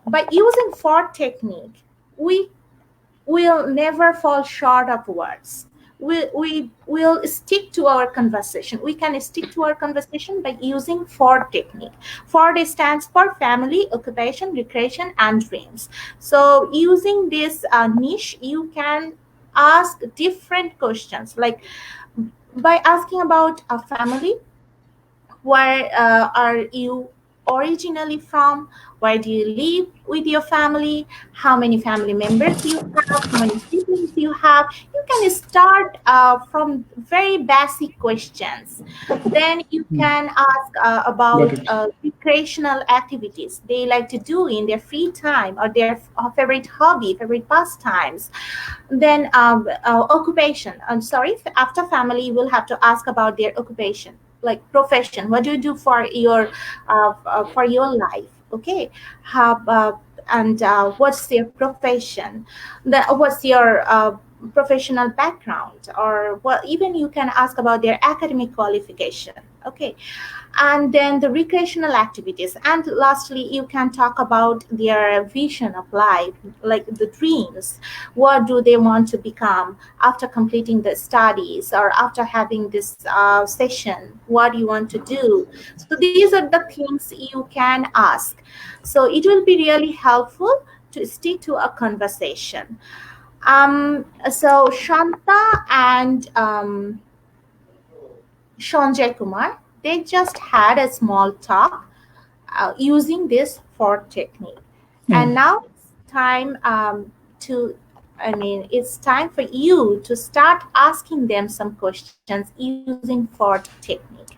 by using for technique, we will never fall short of words. We will stick to our conversation. We can stick to our conversation by using for technique. For stands for family, occupation, recreation, and dreams. So using this niche, you can ask different questions, like by asking about a family. Where are you originally from? Where do you live with your family? How many family members you have? How many siblings you have? You can start from very basic questions. Then you can ask Got about it. recreational activities they like to do in their free time, or their favorite hobby, favorite pastimes. Then occupation. I'm sorry, after family, you will have to ask about their occupation, like profession. What do you do for your life? Okay, how and what's your profession? What's your professional background, or what? Even you can ask about their academic qualification. Okay, and then the recreational activities, and lastly you can talk about their vision of life, like the dreams. What do they want to become after completing the studies, or after having this session? What do you want to do? So these are the things you can ask. So it will be really helpful to stick to a conversation. So Shanta and Sanjay Kumar, they just had a small talk using this for technique. Yeah. And now it's time to, I mean, it's time for you to start asking them some questions using for technique.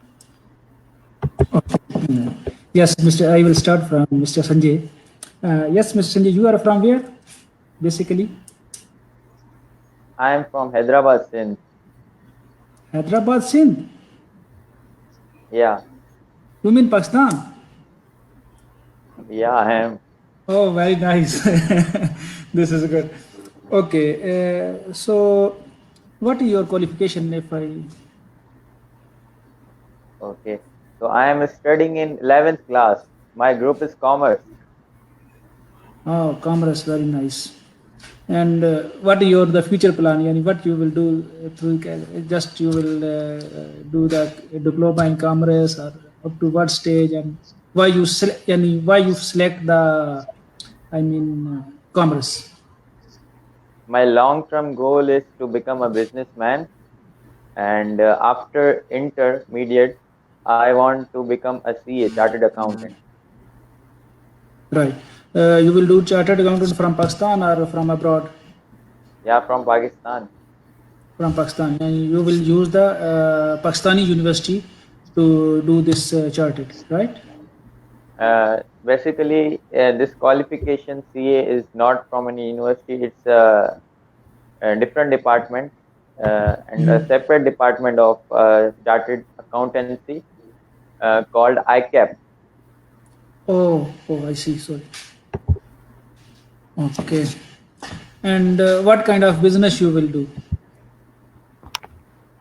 Yes, Mr. I will start from Mr. Sanjay. Yes, Mr. Sanjay, you are from where, basically? I am from Hyderabad, Sindh. Hyderabad, Sindh. Yeah, You mean Pakistan? yeah, I am. Oh, very nice. This is good. Okay, so what is your qualification if I... Okay. So I am studying in 11th class. My group is commerce. Oh, commerce, very nice. And what are your the future plan? Yani what you will do through just you will do the diploma in commerce, or up to what stage, and why you yani why you select the, I mean, commerce? My long-term goal is to become a businessman, and after intermediate, I want to become a CA, chartered accountant. Right. You will do chartered accountant from Pakistan or from abroad? Yeah, from Pakistan. From Pakistan, and you will use the Pakistani university to do this chartered, right? Basically, this qualification CA is not from any university. It's a different department and a separate department of chartered accountancy called ICAP. Oh, I see. Sorry. Okay. And what kind of business you will do?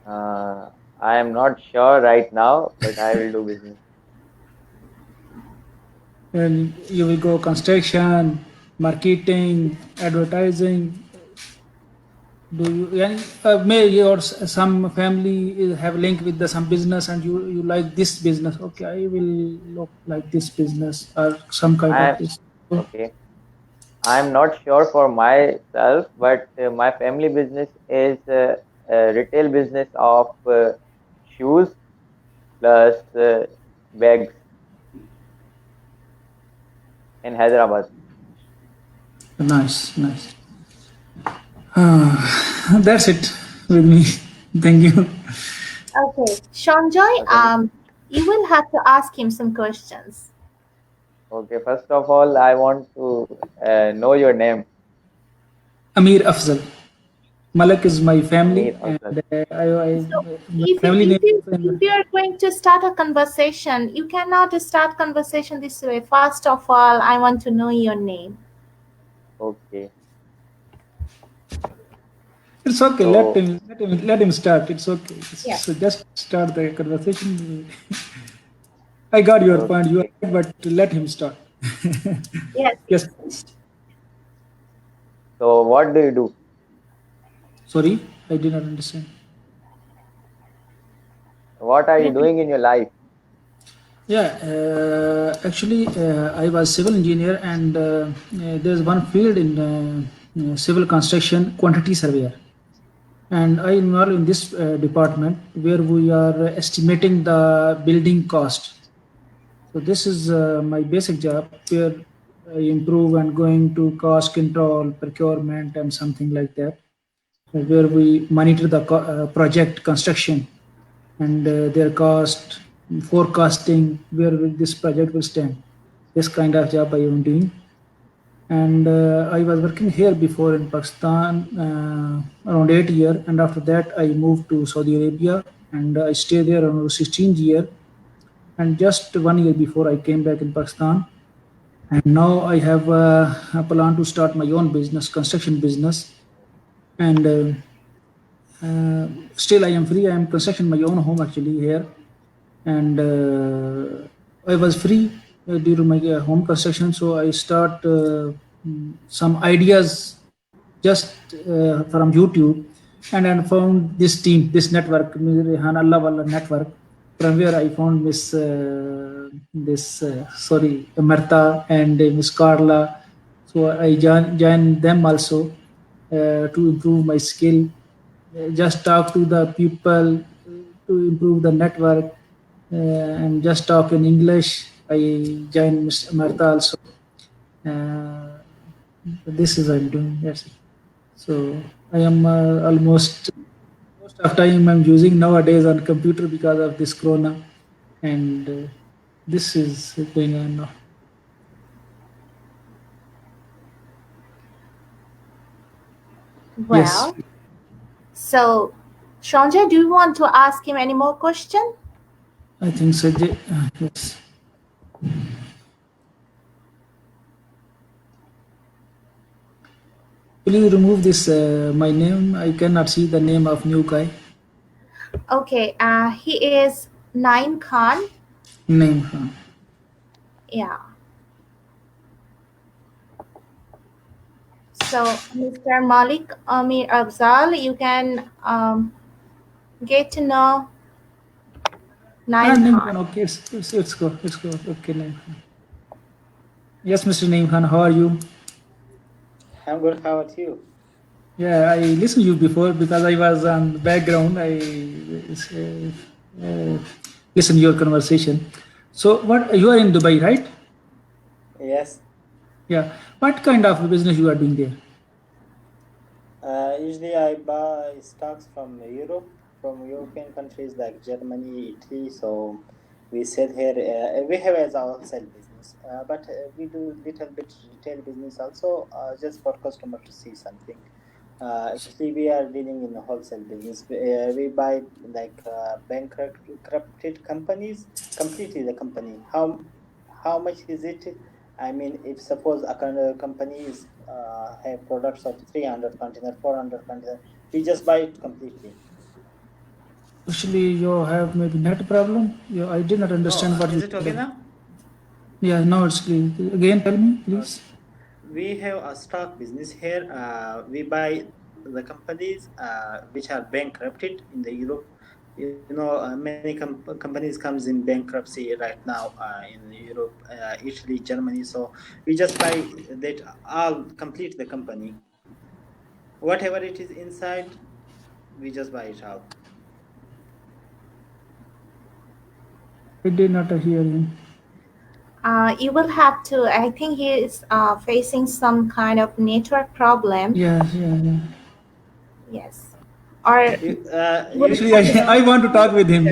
Uh, I am not sure right now, but I will do business. And you will go construction, marketing, advertising. Do you? Yeah, may your some family have link with the some business, and you like this business? Okay, I will look like this business or some kind I of am this. So, okay. I am not sure for myself, but my family business is a retail business of shoes plus bags in Hyderabad. nice, nice. That's it with me. Thank you. Okay, Seanjoy, Okay. you will have to ask him some questions. Okay. First of all, I want to know your name, Amir Afzal. Malak is my family, Amir and Afzal. So, my family name. if you are going to start a conversation, you cannot start conversation this way. First of all, I want to know your name. Okay. It's okay. Let So him. Let him start. It's okay. Yeah. So just start the conversation. I got your point. You are okay. right, but let him start. Yes. Yes. So what do you do? Sorry, I did not understand. What are you Repeat. doing in your life? Yeah, actually, I was civil engineer, and there's one field in civil construction, quantity surveyor, and I involved in this department where we are estimating the building cost. So this is my basic job where I improve and going to cost control, procurement, and something like that, where we monitor the project construction and their cost, forecasting where will this project will stand. This kind of job I am doing. And I was working here before in Pakistan around 8 years, and after that I moved to Saudi Arabia, and I stayed there around 16 years. And just 1 year before I came back in Pakistan, and now I have a plan to start my own business, construction business, and still I am free. I am constructing my own home actually here, and I was free during my home construction, so I start some ideas just from YouTube, and I found this team, this network, Rehan Allah Walla network, from where I found Miss this sorry Amrita and Miss Carla. So I joined them also to improve my skill. Just talk to the people to improve the network, and just talk in English. I joined Miss Amrita also. Uh, this is I'm doing. Yes. So I am almost most of time I'm using nowadays on computer because of this Corona, and this is going on now. Yes, Well, so Seanjoy, do you want to ask him any more question? I think so. Yes. Please remove this my name. I cannot see the name of new guy. Okay. He is Naim Khan. Name. Huh? Yeah. So, Mr. Malik Amir Afzal, you can get to know Ah, Naim name Khan. Khan. Okay, it's go. It's go. Okay, name Khan. Yes, Mr. Name Khan. How are you? I'm good. How about you? Yeah, I listened you before because I was on the background. I listened your conversation. So, what you are in Dubai, right? Yes. Yeah. What kind of business you are doing there? Usually I buy stocks from Europe, from European countries like Germany, Italy. So we sell here. We have as our wholesale business, but we do little bit retail business also, just for customer to see something. Actually, we are dealing in a wholesale business. We buy like bankrupted companies, completely the company. How much is it? I mean, if suppose a company is have products of 300 container, 400 container, we just buy it completely. Actually, you have maybe net problem. I did not No, understand what you is it okay said. now? Yeah, now it's clear. Again, tell me, please. We have a stock business here. We buy the companies which are bankrupted in the Europe. Many companies comes in bankruptcy right now in Europe, Italy, Germany. So we just buy that all complete the company. Whatever it is inside, we just buy it out. I did not hear him. You will have to. I think he is facing some kind of network problem. Yeah, yeah, yeah. Yes. Or you will Actually, have to I speak. want to talk with him.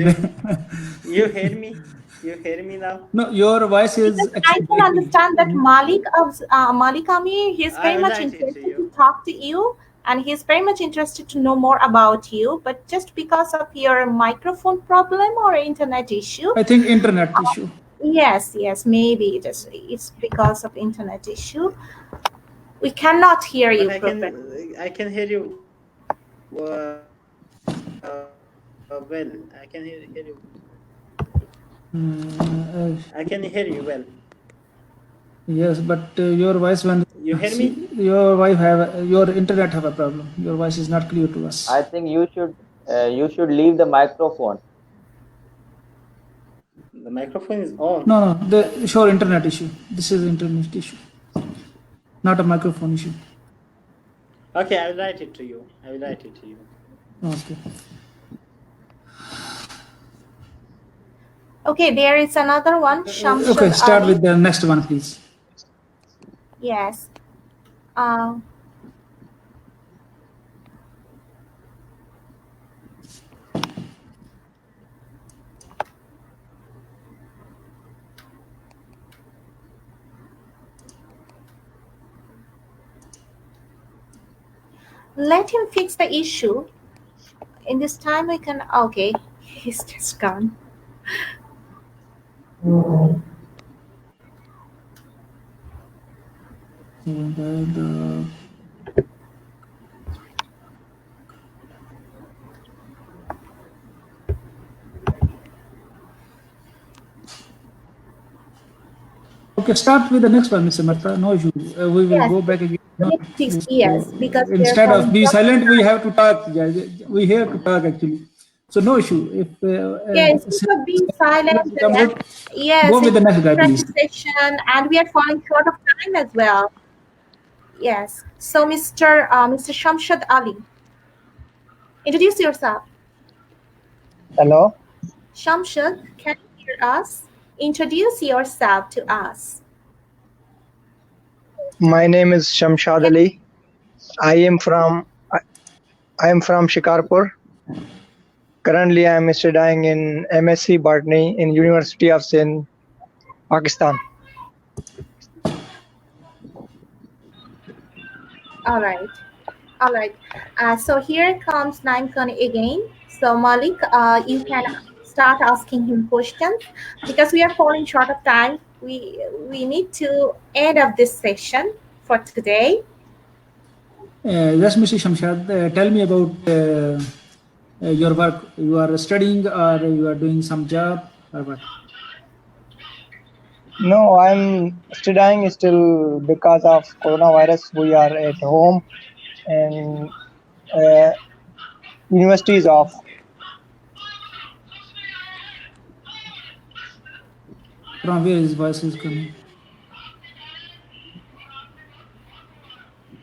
You hear me? You hear me now? No, your voice Because is I actually can breaking. understand that Malik Amir, he's I very will much write it to interested you. to talk to you, and he's very much interested to know more about you. But just because of your microphone problem or internet issue, I think internet issue. yes, maybe it's because of internet issue. We cannot hear But you properly. I can hear you well. I can hear you. Uh, I can hear you well. yes, but your voice when You hear me? see, your wife have your internet have a problem. Your voice is not clear to us. I think you should leave the microphone. The microphone is on. No, no, the sure internet issue. This is internet issue, not a microphone issue. Okay, I will write it to you. I will write it to you. Okay. Okay, there is another one, Okay, Shamshad start Ali. with the next one, please. Yes. Uh, Let him fix the issue. In this time, we can. Okay, he's just gone. The Okay, start with the next one, Mr. Martha. No issue. We will Yes, go back again. No let's fix. issue. Yes, because we are Instead of falling be short. silent, we have to talk. Yeah, we here to talk actually. So no issue. If Yeah, instead of being silent, complete, yes, go with it's the next guy, a please. session, and we are falling short of time as well. Yes. So, Mr. Shamshad Ali, introduce yourself. Hello, Shamshad, can you hear us? Introduce yourself to us. my name is Shamshad Can, Ali. I am from I am from Shikarpur. Currently, I am studying in MSc Botany in University of Sindh, Pakistan. all right. All right. So here comes Naimkan again. So Malik, you can start asking him questions because we are falling short of time. We need to end up this session for today. Yes, Mr. Shamshad, tell me about your work. You are studying or you are doing some job or what? No, I'm studying still because of coronavirus. We are at home and uh, university is off. From where his voice is coming?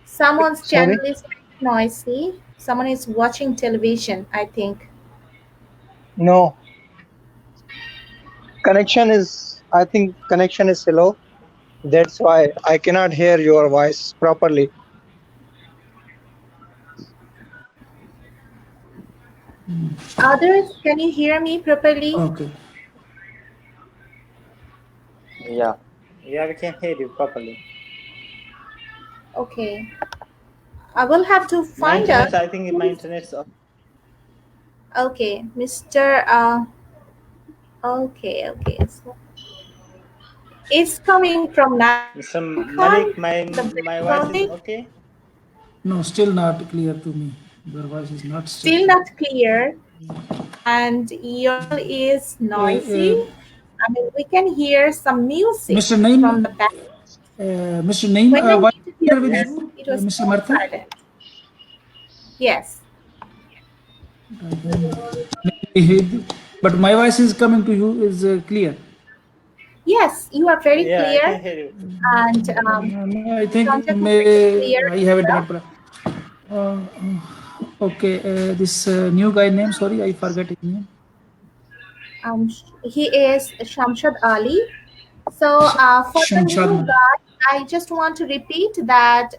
Someone's channel Sorry, is very noisy. Someone is watching television, I think. no connection is. I think connection is slow. That's why I cannot hear your voice properly. Others, can you hear me properly? Okay. Yeah. Yeah, we can hear you properly. Okay. I will have to My find out internet, I think my who's internet's okay, Mr. Okay, okay. So it's coming from Naim Mr. Khan, Malik. the best My colleague. voice is okay. No, still not clear to me. Your voice is not still Still clear. not clear, and your is Uh, uh, noisy. I mean, we can hear some music Mr. Naim, from the back. Mr. Naim, When I what needed your is with Yes. best, you, it was Mr. so Martha? silent. Yes. But my voice is coming to you is clear. Yes, you are very Yeah, I clear, can hear you. and No, I think Sanjay Kumar is clear I as have a well. different. Okay, this new guy name. Sorry, I forgot his name. He is Shamshad Ali. So, for the new Shamshad. guy, I just want to repeat that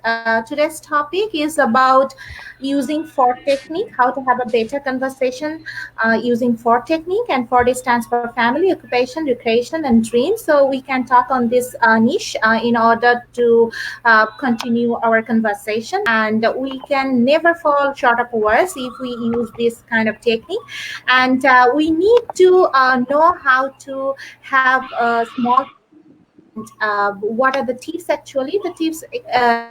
today's topic is about using for technique, how to have a better conversation using for technique. And for this stands for family, occupation, recreation, and dreams. So, we can talk on this niche in order to continue our conversation. And we can never fall short of words if we use this kind of technique. And we need to know how to have a small talk. And what are the tips? Actually, the tips is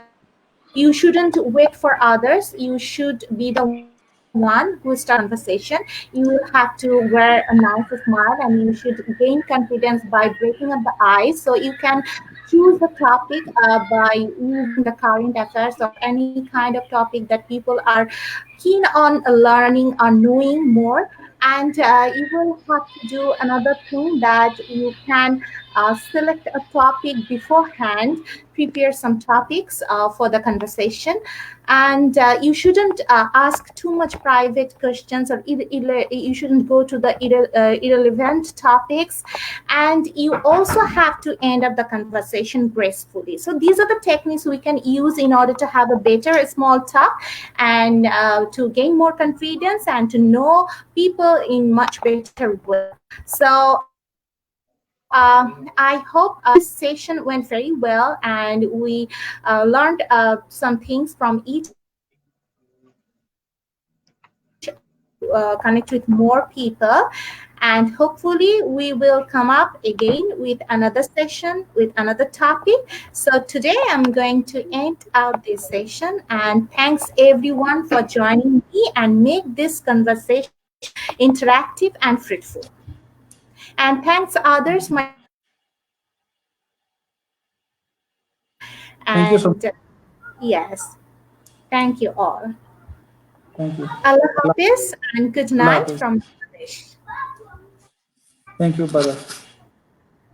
you shouldn't wait for others. You should be the one who start the conversation. You will have to wear a nice smile, and you should gain confidence by breaking up the ice. So you can choose the topic by using the current affairs or any kind of topic that people are keen on learning or knowing more. And you will have to do another thing, that you can select a topic beforehand, prepare some topics for the conversation. And you shouldn't ask too much private questions, or you shouldn't go to the irrelevant topics. And you also have to end up the conversation gracefully. So these are the techniques we can use in order to have a better small talk, and to gain more confidence, and to know people in much better way. So I hope this session went very well, and we learned some things from each other. And we will continue to connect with more people. And hopefully, we will come up again with another session with another topic. So today, I'm going to end out this session. And thanks everyone for joining me and make this conversation interactive and fruitful. And thanks others, my co-hosts, for joining me as well. Thank you so much. And yes, thank you all. Thank you. Allah Allah, Hafiz and good Allah night Hafiz. from Bangladesh. Thank you, brother.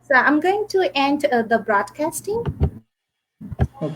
So I'm going to end the broadcasting. Okay.